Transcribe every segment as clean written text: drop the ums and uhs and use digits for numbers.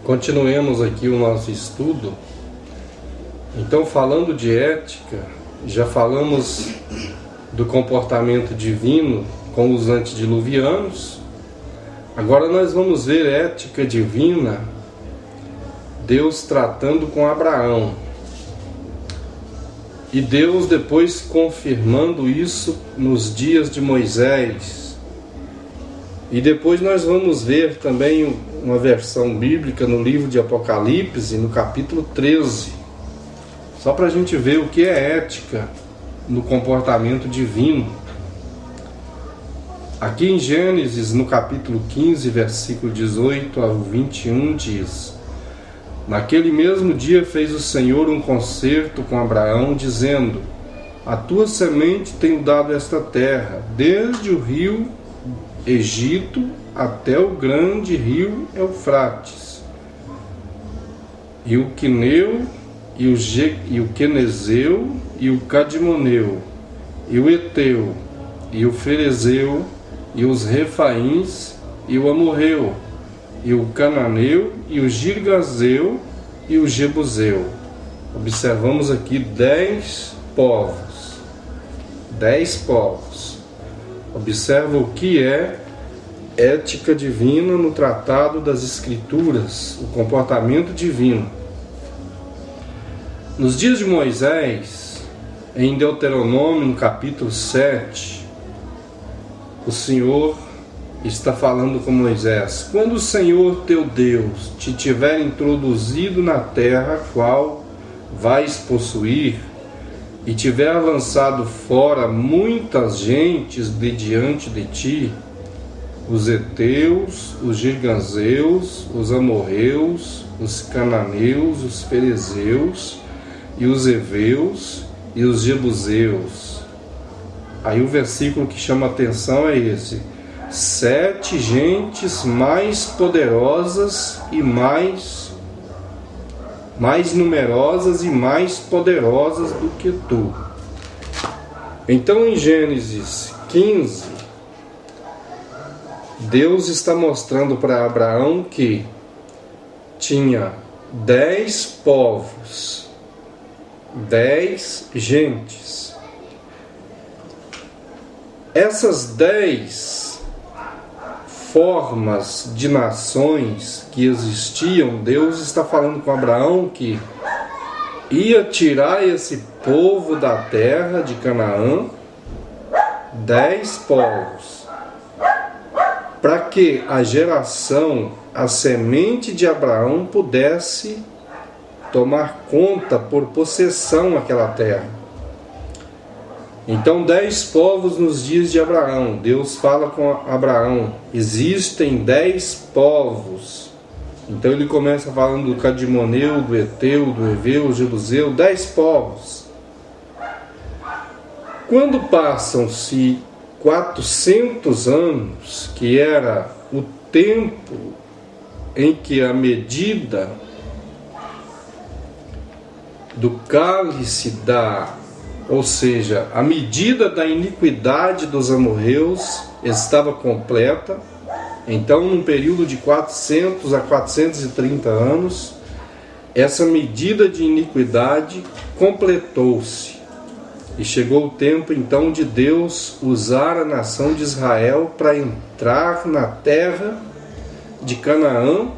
Continuemos aqui o nosso estudo. Então, falando de ética, já falamos do comportamento divino com os antediluvianos. Agora nós vamos ver ética divina, Deus tratando com Abraão. E Deus depois confirmando isso nos dias de Moisés. E depois nós vamos ver também uma versão bíblica no livro de Apocalipse, no capítulo 13. Só para a gente ver o que é ética no comportamento divino. Aqui em Gênesis, no capítulo 15, versículo 18 ao 21, diz: Naquele mesmo dia fez o Senhor um concerto com Abraão, dizendo: A tua semente tenho dado esta terra, desde o rio Egito até o grande rio Eufrates, e o Quineu, e o Quenezeu, e o Cadmoneu, e o Eteu, e o Ferezeu, e os Refaíns, e o Amorreu, e o Cananeu, e o Girgazeu, e o Jebuseu. Observamos aqui 10 povos. 10 povos. Observa o que é ética divina no Tratado das Escrituras, o comportamento divino. Nos dias de Moisés, em Deuteronômio, no capítulo 7, o Senhor está falando com Moisés: Quando o Senhor teu Deus te tiver introduzido na terra a qual vais possuir, e tiver lançado fora muitas gentes de diante de ti, os heteus, os girgazeus, os amorreus, os cananeus, os ferezeus, e os heveus, e os jebuseus. Aí o versículo que chama a atenção é esse: 7 gentes mais poderosas e mais numerosas e mais poderosas do que tu. Então, em Gênesis 15, Deus está mostrando para Abraão que tinha 10 povos, 10 gentes. Essas 10 formas de nações que existiam, Deus está falando com Abraão que ia tirar esse povo da terra de Canaã, 10 povos, para que a geração, a semente de Abraão pudesse tomar conta por possessão aquela terra. Então 10 povos nos dias de Abraão. Deus fala com Abraão: existem 10 povos. Então ele começa falando do Cadmoneu, do Eteu, do Heveu, do Jebuseu, 10 povos. Quando passam-se 400 anos, que era o tempo em que a medida do cálice ou seja, a medida da iniquidade dos amorreus estava completa. Então, num período de 400 a 430 anos, essa medida de iniquidade completou-se. E chegou o tempo, então, de Deus usar a nação de Israel para entrar na terra de Canaã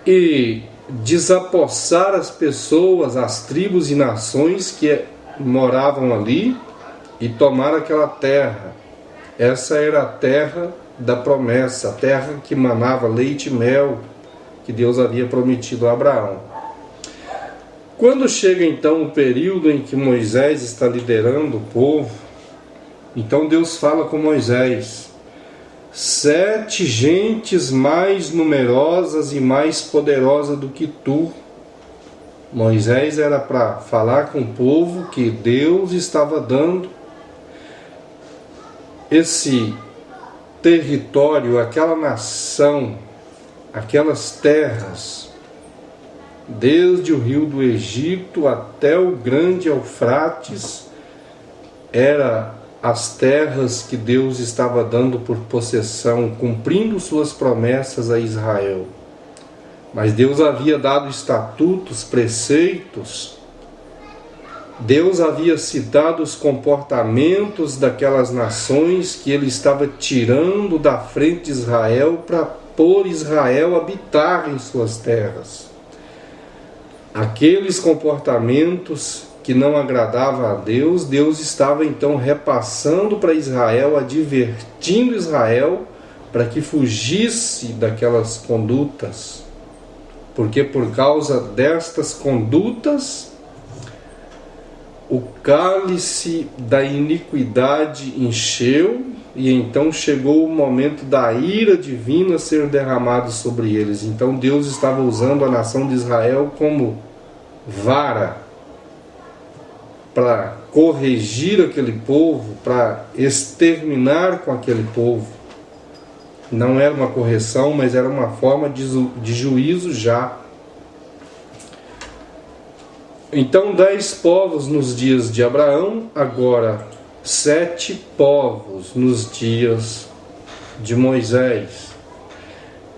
e desapossar as pessoas, as tribos e nações que moravam ali, e tomar aquela terra. Essa era a terra da promessa, a terra que manava leite e mel, que Deus havia prometido a Abraão. Quando chega então o período em que Moisés está liderando o povo, então Deus fala com Moisés: 7 gentes mais numerosas e mais poderosas do que tu. Moisés era para falar com o povo que Deus estava dando esse território, aquela nação, aquelas terras, desde o rio do Egito até o grande Eufrates, era as terras que Deus estava dando por possessão, cumprindo suas promessas a Israel. Mas Deus havia dado estatutos, preceitos. Deus havia citado os comportamentos daquelas nações que Ele estava tirando da frente de Israel para pôr Israel habitar em suas terras. Aqueles comportamentos que não agradavam a Deus, Deus estava então repassando para Israel, advertindo Israel para que fugisse daquelas condutas. Porque por causa destas condutas, o cálice da iniquidade encheu, e então chegou o momento da ira divina ser derramado sobre eles. Então Deus estava usando a nação de Israel como vara para corrigir aquele povo, para exterminar com aquele povo. Não era uma correção, mas era uma forma de juízo já. Então 10 povos nos dias de Abraão, agora 7 povos nos dias de Moisés.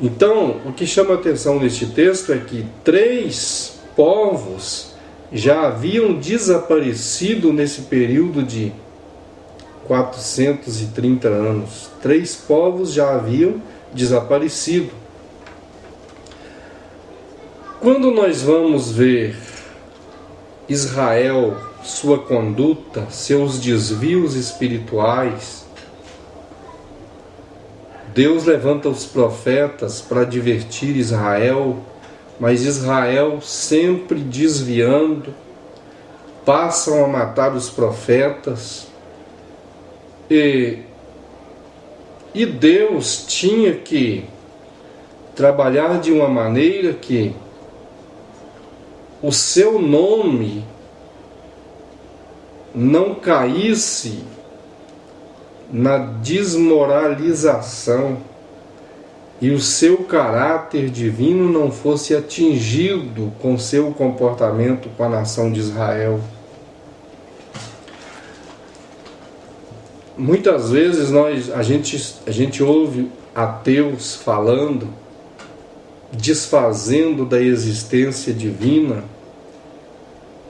Então, o que chama a atenção neste texto é que 3 povos já haviam desaparecido nesse período de 430 anos. 3 povos já haviam desaparecido. Quando nós vamos ver Israel, sua conduta, seus desvios espirituais, Deus levanta os profetas para advertir Israel, mas Israel sempre desviando, passam a matar os profetas, e Deus tinha que trabalhar de uma maneira que o seu nome não caísse na desmoralização e o seu caráter divino não fosse atingido com seu comportamento com a nação de Israel. Muitas vezes a gente ouve ateus falando, desfazendo da existência divina,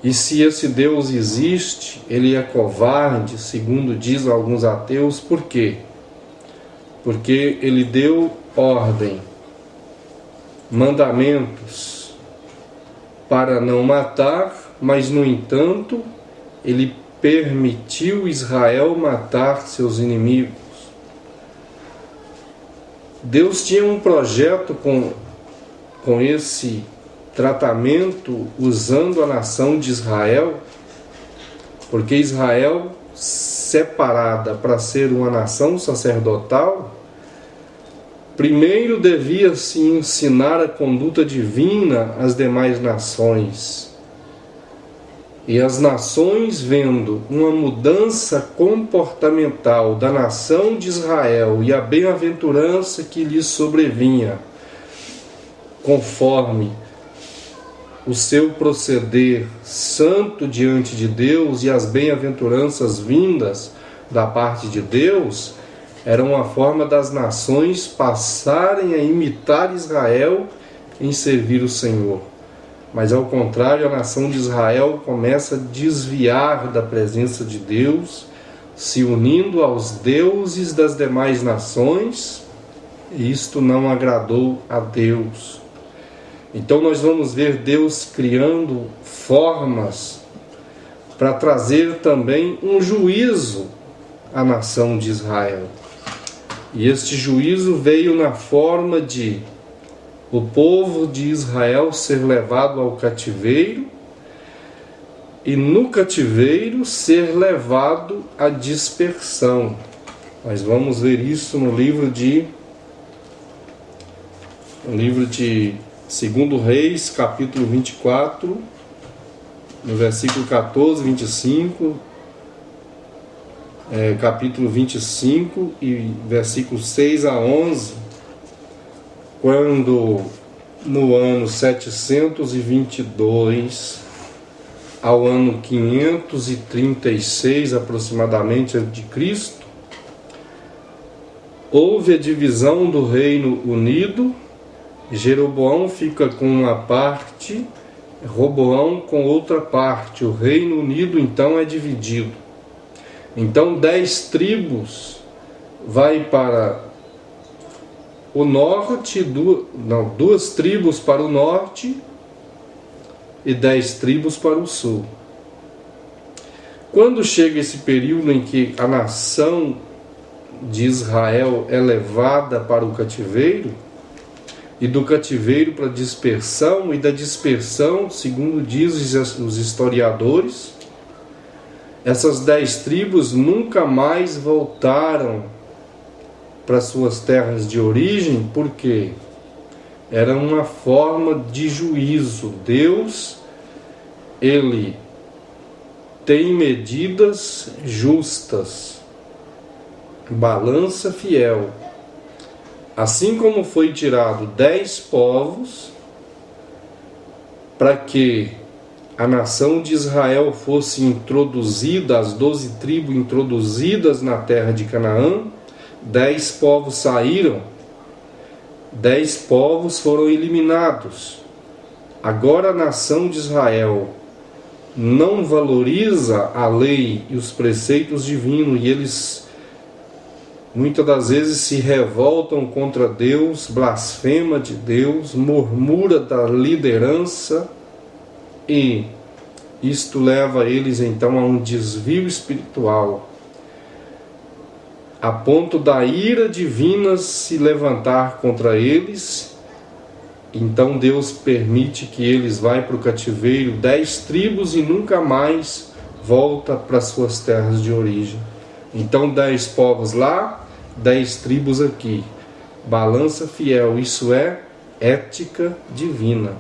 e se esse Deus existe, ele é covarde, segundo diz alguns ateus. Por quê? Porque ele deu ordem, mandamentos para não matar, mas no entanto ele permitiu Israel matar seus inimigos. Deus tinha um projeto com esse tratamento, usando a nação de Israel, porque Israel, separada para ser uma nação sacerdotal, primeiro devia se ensinar a conduta divina às demais nações. E as nações, vendo uma mudança comportamental da nação de Israel e a bem-aventurança que lhes sobrevinha, conforme o seu proceder santo diante de Deus e as bem-aventuranças vindas da parte de Deus, era uma forma das nações passarem a imitar Israel em servir o Senhor. Mas ao contrário, a nação de Israel começa a desviar da presença de Deus, se unindo aos deuses das demais nações, e isto não agradou a Deus. Então nós vamos ver Deus criando formas para trazer também um juízo à nação de Israel. E este juízo veio na forma de o povo de Israel ser levado ao cativeiro, e no cativeiro ser levado à dispersão. Nós vamos ver isso no livro de 2 Reis, capítulo 24, no versículo 14, 25, capítulo 25 e versículos 6 a 11, quando no ano 722 ao ano 536 aproximadamente de Cristo, houve a divisão do Reino Unido Jeroboão fica com uma parte, Roboão com outra parte. O Reino Unido então é dividido. Então 10 tribos vai para o norte, 2 tribos para o norte e 10 tribos para o sul. Quando chega esse período em que a nação de Israel é levada para o cativeiro, e do cativeiro para a dispersão, e da dispersão, segundo dizem os historiadores, essas 10 tribos nunca mais voltaram para suas terras de origem, porque era uma forma de juízo. Deus, ele tem medidas justas, balança fiel. Assim como foi tirado 10 povos para que a nação de Israel fosse introduzida, as 12 tribos introduzidas na terra de Canaã, 10 povos saíram, 10 povos foram eliminados. Agora a nação de Israel não valoriza a lei e os preceitos divinos, e eles muitas das vezes se revoltam contra Deus, blasfema de Deus, murmura da liderança, e isto leva eles então a um desvio espiritual, a ponto da ira divina se levantar contra eles. Então Deus permite que eles vão para o cativeiro, 10 tribos, e nunca mais volta para suas terras de origem. Então 10 povos lá, 10 tribos aqui. Balança fiel, isso é ética divina.